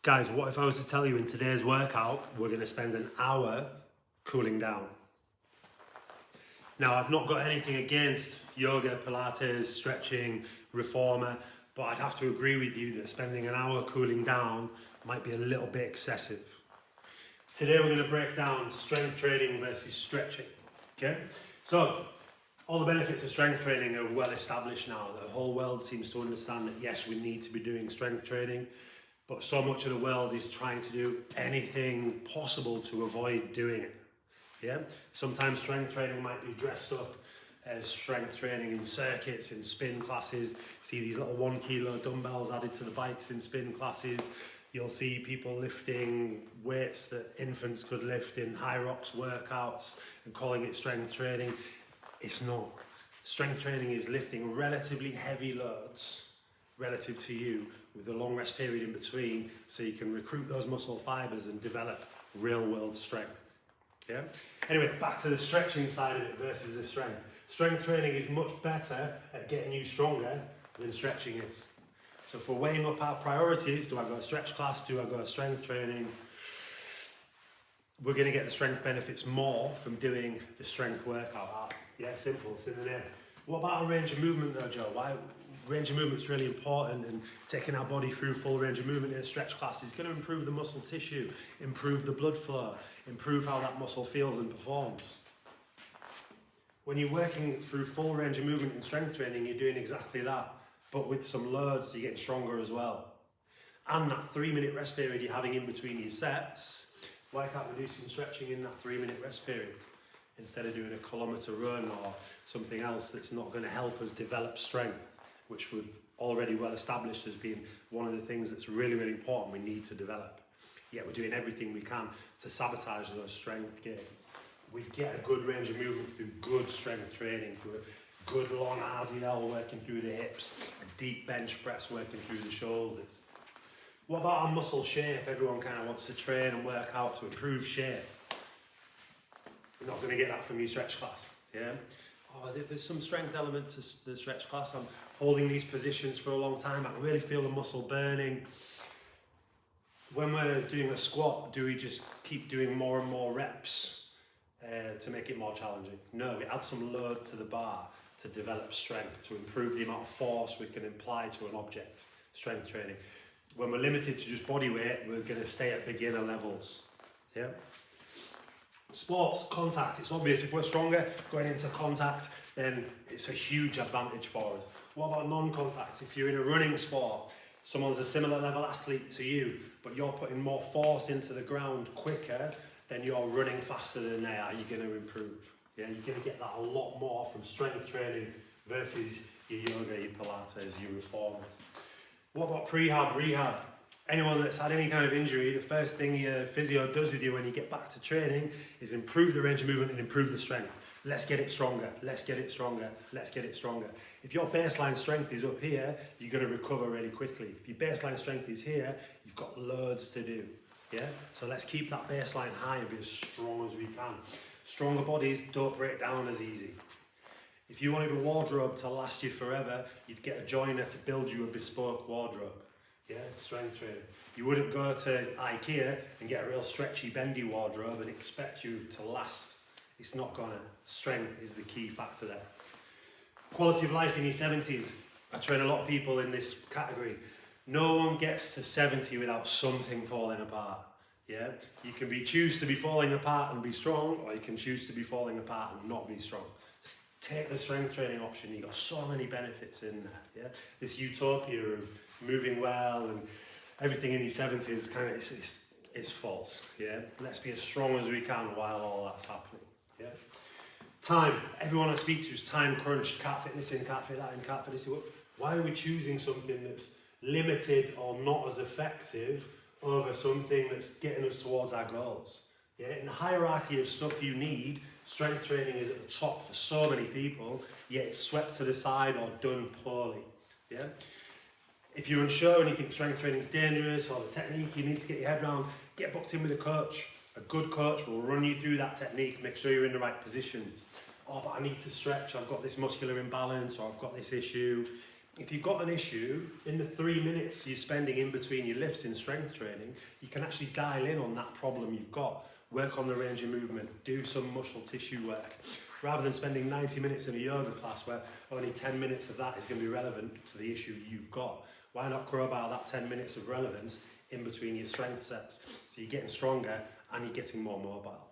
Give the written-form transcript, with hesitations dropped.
Guys, what if I was to tell you in today's workout, we're going to spend an hour cooling down? Now, I've not got anything against yoga, Pilates, stretching, reformer, but I'd have to agree with you that spending an hour cooling down might be a little bit excessive. Today, we're going to break down strength training versus stretching, okay? So, all the benefits of strength training are well established now. The whole world seems to understand that, yes, we need to be doing strength training, but so much of the world is trying to do anything possible to avoid doing it. Yeah. Sometimes strength training might be dressed up as strength training in circuits, in spin classes. See these little 1 kilo dumbbells added to the bikes in spin classes. You'll see people lifting weights that infants could lift in high rocks workouts and calling it strength training. It's not. Strength training is lifting relatively heavy loads relative to you with a long rest period in between so you can recruit those muscle fibers and develop real world strength. Yeah. Anyway, back to the stretching side of it versus the strength. Strength training is much better at getting you stronger than stretching is. So if we're weighing up our priorities, do I go to stretch class, do I go to strength training? We're going to get the strength benefits more from doing the strength workout. Yeah, simple, it's in the name. What about our range of movement though, Joe? Why? Range of movement's really important, and taking our body through full range of movement in a stretch class is going to improve the muscle tissue, improve the blood flow, improve how that muscle feels and performs. When you're working through full range of movement in strength training, you're doing exactly that, but with some loads, so you're getting stronger as well. And that 3-minute rest period you're having in between your sets, why can't we do some stretching in that 3-minute rest period instead of doing a kilometre run or something else that's not going to help us develop strength, which we've already well established as being one of the things that's really, really important we need to develop. Yet we're doing everything we can to sabotage those strength gains. We get a good range of movement through good strength training, through a good long RDL working through the hips, a deep bench press working through the shoulders. What about our muscle shape? Everyone kind of wants to train and work out to improve shape. You're not going to get that from your stretch class, yeah? Oh, there's some strength element to the stretch class. I'm holding these positions for a long time. I can really feel the muscle burning. When we're doing a squat, do we just keep doing more and more reps to make it more challenging? No, we add some load to the bar to develop strength, to improve the amount of force we can apply to an object. Strength training. When we're limited to just body weight, we're going to stay at beginner levels. Yeah. Sports, contact, it's obvious if we're stronger going into contact, then it's a huge advantage for us. What about non-contact? If you're in a running sport, someone's a similar level athlete to you, but you're putting more force into the ground quicker, then you're running faster than they are, you're going to improve. Yeah, you're going to get that a lot more from strength training versus your yoga, your Pilates, your reformers. What about prehab, rehab? Anyone that's had any kind of injury, the first thing your physio does with you when you get back to training is improve the range of movement and improve the strength. Let's get it stronger, let's get it stronger, let's get it stronger. If your baseline strength is up here, you're going to recover really quickly. If your baseline strength is here, you've got loads to do. Yeah? So let's keep that baseline high and be as strong as we can. Stronger bodies don't break down as easy. If you wanted a wardrobe to last you forever, you'd get a joiner to build you a bespoke wardrobe. Yeah, strength training. You wouldn't go to IKEA and get a real stretchy, bendy wardrobe and expect you to last. It's not gonna. Strength is the key factor there. Quality of life in your 70s. I train a lot of people in this category. No one gets to 70 without something falling apart. Yeah, you can choose to be falling apart and be strong, or you can choose to be falling apart and not be strong. Take the strength training option. You've got so many benefits in there. Yeah, this utopia of moving well and everything in your 70s kind of it's false. Yeah, let's be as strong as we can while all that's happening. Yeah, time. Everyone I speak to is time crunched. Can't fit this in, can't fit that in, can't fit this in. Why are we choosing something that's limited or not as effective over something that's getting us towards our goals? Yeah, in the hierarchy of stuff you need, strength training is at the top for so many people, yet it's swept to the side or done poorly. Yeah. If you're unsure and you think strength training is dangerous or the technique you need to get your head around, get booked in with a coach. A good coach will run you through that technique, make sure you're in the right positions. Oh, but I need to stretch, I've got this muscular imbalance or I've got this issue. if you've got an issue, in the 3 minutes you're spending in between your lifts in strength training, you can actually dial in on that problem you've got, work on the range of movement, do some muscle tissue work, rather than spending 90 minutes in a yoga class where only 10 minutes of that is going to be relevant to the issue you've got. Why not grow about that 10 minutes of relevance in between your strength sets? So you're getting stronger and you're getting more mobile.